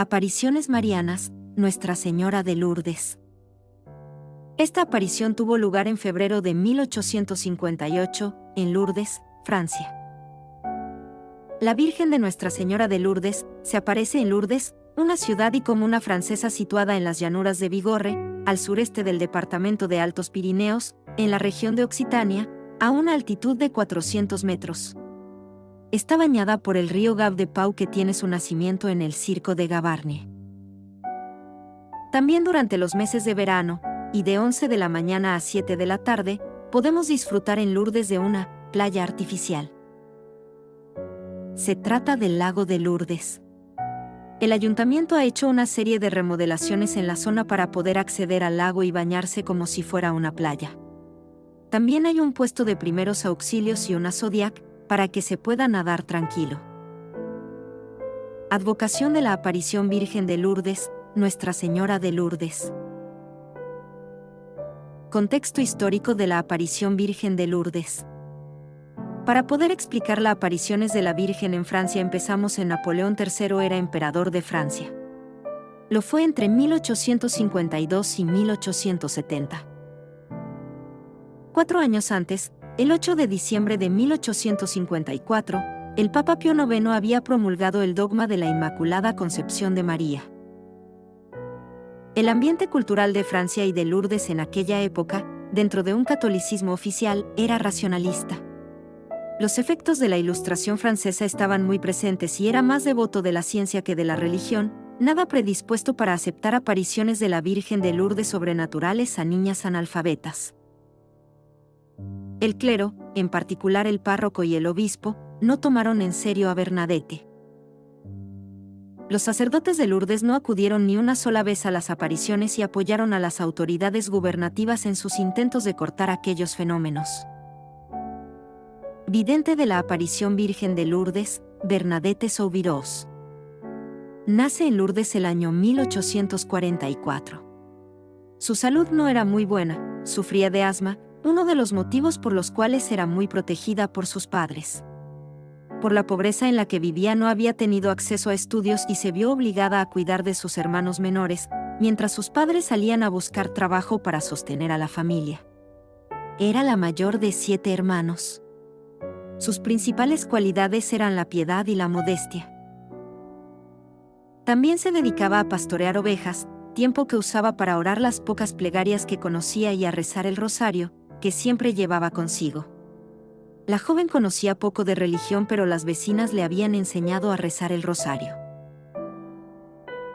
Apariciones marianas, Nuestra Señora de Lourdes. Esta aparición tuvo lugar en febrero de 1858, en Lourdes, Francia. La Virgen de Nuestra Señora de Lourdes se aparece en Lourdes, una ciudad y comuna francesa situada en las llanuras de Bigorre, al sureste del departamento de Altos Pirineos, en la región de Occitania, a una altitud de 400 metros. Está bañada por el río Gave de Pau que tiene su nacimiento en el Circo de Gavarnie. También durante los meses de verano, y de 11 de la mañana a 7 de la tarde, podemos disfrutar en Lourdes de una playa artificial. Se trata del lago de Lourdes. El ayuntamiento ha hecho una serie de remodelaciones en la zona para poder acceder al lago y bañarse como si fuera una playa. También hay un puesto de primeros auxilios y una Zodiac, para que se pueda nadar tranquilo. Advocación de la Aparición Virgen de Lourdes, Nuestra Señora de Lourdes. Contexto histórico de la Aparición Virgen de Lourdes. Para poder explicar las apariciones de la Virgen en Francia empezamos en Napoleón III era emperador de Francia. Lo fue entre 1852 y 1870. 4 años antes, el 8 de diciembre de 1854, el Papa Pío IX había promulgado el dogma de la Inmaculada Concepción de María. El ambiente cultural de Francia y de Lourdes en aquella época, dentro de un catolicismo oficial, era racionalista. Los efectos de la Ilustración francesa estaban muy presentes y era más devoto de la ciencia que de la religión, nada predispuesto para aceptar apariciones de la Virgen de Lourdes sobrenaturales a niñas analfabetas. El clero, en particular el párroco y el obispo, no tomaron en serio a Bernadette. Los sacerdotes de Lourdes no acudieron ni una sola vez a las apariciones y apoyaron a las autoridades gubernativas en sus intentos de cortar aquellos fenómenos. Vidente de la Aparición Virgen de Lourdes, Bernadette Soubirous. Nace en Lourdes el año 1844. Su salud no era muy buena, sufría de asma, uno de los motivos por los cuales era muy protegida por sus padres. Por la pobreza en la que vivía no había tenido acceso a estudios y se vio obligada a cuidar de sus hermanos menores, mientras sus padres salían a buscar trabajo para sostener a la familia. Era la mayor de 7 hermanos. Sus principales cualidades eran la piedad y la modestia. También se dedicaba a pastorear ovejas, tiempo que usaba para orar las pocas plegarias que conocía y a rezar el rosario, que siempre llevaba consigo. La joven conocía poco de religión, pero las vecinas le habían enseñado a rezar el rosario.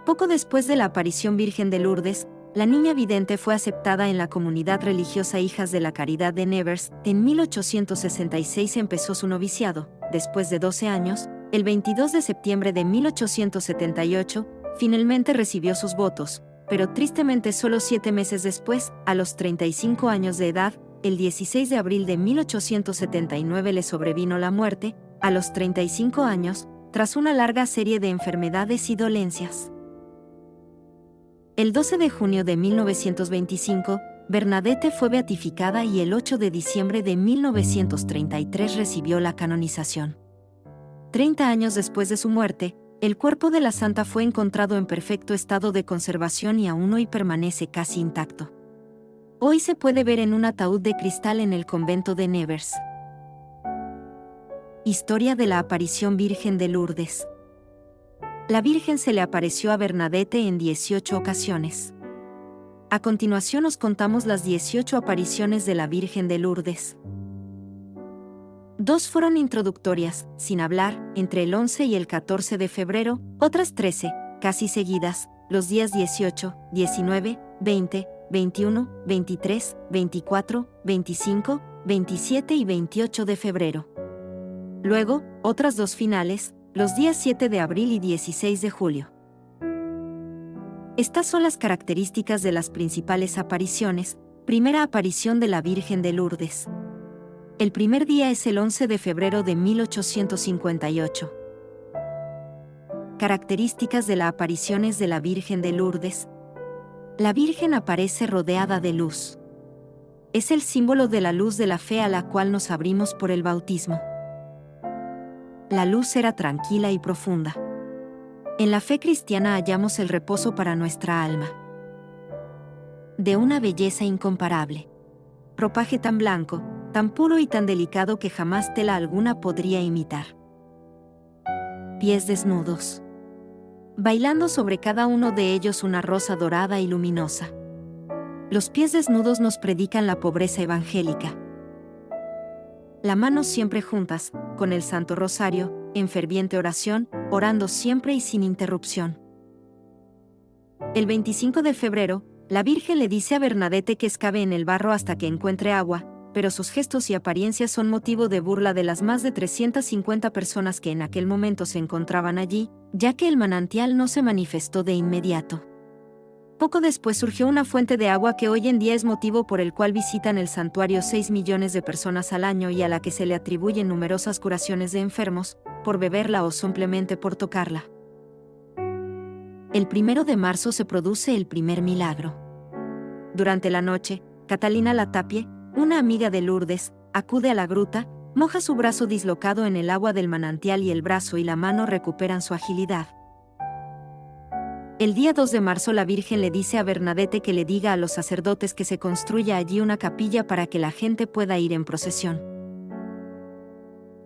Poco después de la Aparición Virgen de Lourdes, la niña vidente fue aceptada en la comunidad religiosa Hijas de la Caridad de Nevers. En 1866 empezó su noviciado. Después de 12 años, el 22 de septiembre de 1878, finalmente recibió sus votos, pero tristemente solo 7 meses después, a los 35 años de edad, el 16 de abril de 1879 le sobrevino la muerte, a los 35 años, tras una larga serie de enfermedades y dolencias. El 12 de junio de 1925, Bernadette fue beatificada y el 8 de diciembre de 1933 recibió la canonización. 30 años después de su muerte, el cuerpo de la santa fue encontrado en perfecto estado de conservación y aún hoy permanece casi intacto. Hoy se puede ver en un ataúd de cristal en el convento de Nevers. Historia de la Aparición Virgen de Lourdes. La Virgen se le apareció a Bernadette en 18 ocasiones. A continuación os contamos las 18 apariciones de la Virgen de Lourdes. 2 fueron introductorias, sin hablar, entre el 11 y el 14 de febrero, otras 13, casi seguidas, los días 18, 19, 20, 21, 23, 24, 25, 27 y 28 de febrero. Luego, otras 2 finales, los días 7 de abril y 16 de julio. Estas son las características de las principales apariciones. Primera aparición de la Virgen de Lourdes. El primer día es el 11 de febrero de 1858. Características de las apariciones de la Virgen de Lourdes. La Virgen aparece rodeada de luz. Es el símbolo de la luz de la fe a la cual nos abrimos por el bautismo. La luz era tranquila y profunda. En la fe cristiana hallamos el reposo para nuestra alma. De una belleza incomparable. Ropaje tan blanco, tan puro y tan delicado que jamás tela alguna podría imitar. Pies desnudos. Bailando sobre cada uno de ellos una rosa dorada y luminosa. Los pies desnudos nos predican la pobreza evangélica. La mano siempre juntas, con el Santo Rosario, en ferviente oración, orando siempre y sin interrupción. El 25 de febrero, la Virgen le dice a Bernadette que excave en el barro hasta que encuentre agua, pero sus gestos y apariencias son motivo de burla de las más de 350 personas que en aquel momento se encontraban allí, ya que el manantial no se manifestó de inmediato. Poco después surgió una fuente de agua que hoy en día es motivo por el cual visitan el santuario 6 millones de personas al año y a la que se le atribuyen numerosas curaciones de enfermos, por beberla o simplemente por tocarla. El 1 de marzo se produce el primer milagro. Durante la noche, Catalina Latapie, una amiga de Lourdes, acude a la gruta, moja su brazo dislocado en el agua del manantial y el brazo y la mano recuperan su agilidad. El día 2 de marzo la Virgen le dice a Bernadette que le diga a los sacerdotes que se construya allí una capilla para que la gente pueda ir en procesión.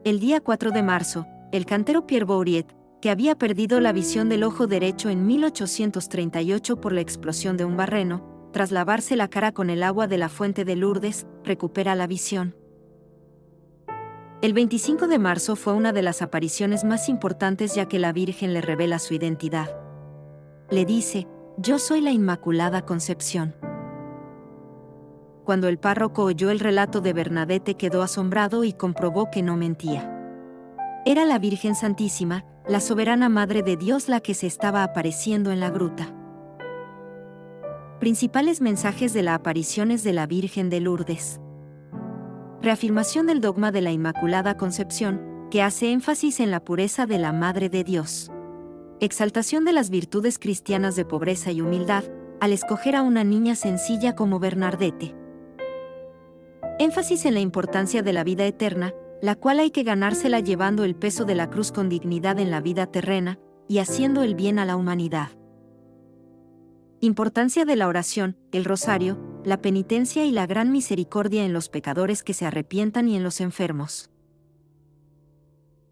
El día 4 de marzo, el cantero Pierre Bouriet, que había perdido la visión del ojo derecho en 1838 por la explosión de un barreno, tras lavarse la cara con el agua de la fuente de Lourdes, recupera la visión. El 25 de marzo fue una de las apariciones más importantes ya que la Virgen le revela su identidad. Le dice, «Yo soy la Inmaculada Concepción». Cuando el párroco oyó el relato de Bernadette quedó asombrado y comprobó que no mentía. Era la Virgen Santísima, la soberana Madre de Dios la que se estaba apareciendo en la gruta. Principales mensajes de las apariciones de la Virgen de Lourdes. Reafirmación del dogma de la Inmaculada Concepción, que hace énfasis en la pureza de la Madre de Dios. Exaltación de las virtudes cristianas de pobreza y humildad, al escoger a una niña sencilla como Bernadette. Énfasis en la importancia de la vida eterna, la cual hay que ganársela llevando el peso de la cruz con dignidad en la vida terrena, y haciendo el bien a la humanidad. Importancia de la oración, el rosario, la penitencia y la gran misericordia en los pecadores que se arrepientan y en los enfermos.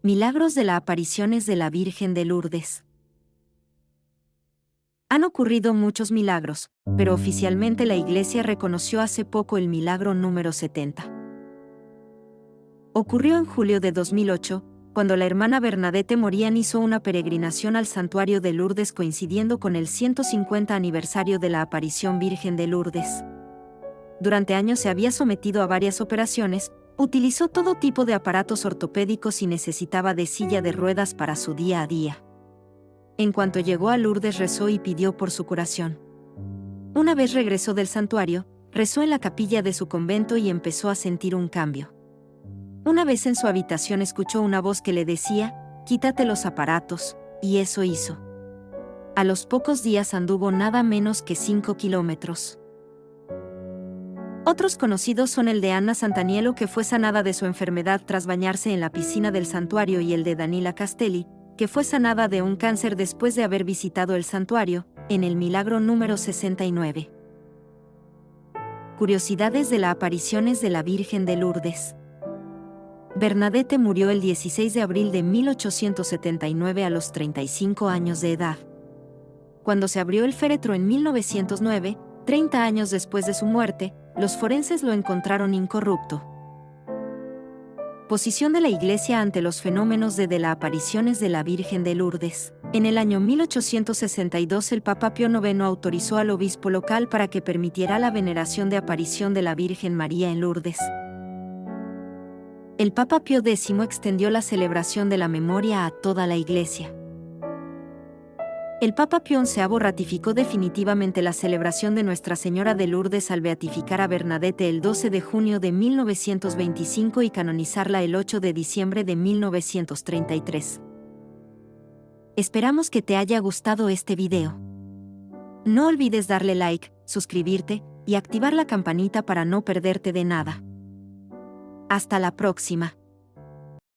Milagros de las apariciones de la Virgen de Lourdes. Han ocurrido muchos milagros, pero oficialmente la Iglesia reconoció hace poco el milagro número 70. Ocurrió en julio de 2008, cuando la hermana Bernadette Morián hizo una peregrinación al santuario de Lourdes coincidiendo con el 150 aniversario de la aparición Virgen de Lourdes. Durante años se había sometido a varias operaciones, utilizó todo tipo de aparatos ortopédicos y necesitaba de silla de ruedas para su día a día. En cuanto llegó a Lourdes rezó y pidió por su curación. Una vez regresó del santuario, rezó en la capilla de su convento y empezó a sentir un cambio. Una vez en su habitación escuchó una voz que le decía, «Quítate los aparatos», y eso hizo. A los pocos días anduvo nada menos que 5 kilómetros. Otros conocidos son el de Anna Santaniello, que fue sanada de su enfermedad tras bañarse en la piscina del santuario, y el de Danila Castelli, que fue sanada de un cáncer después de haber visitado el santuario, en el milagro número 69. Curiosidades de las apariciones de la Virgen de Lourdes. Bernadette murió el 16 de abril de 1879 a los 35 años de edad. Cuando se abrió el féretro en 1909, 30 años después de su muerte, los forenses lo encontraron incorrupto. Posición de la Iglesia ante los fenómenos de las apariciones de la Virgen de Lourdes. En el año 1862 el Papa Pío IX autorizó al obispo local para que permitiera la veneración de aparición de la Virgen María en Lourdes. El Papa Pío X extendió la celebración de la memoria a toda la Iglesia. El Papa Pío XI ratificó definitivamente la celebración de Nuestra Señora de Lourdes al beatificar a Bernadette el 12 de junio de 1925 y canonizarla el 8 de diciembre de 1933. Esperamos que te haya gustado este video. No olvides darle like, suscribirte y activar la campanita para no perderte de nada. Hasta la próxima.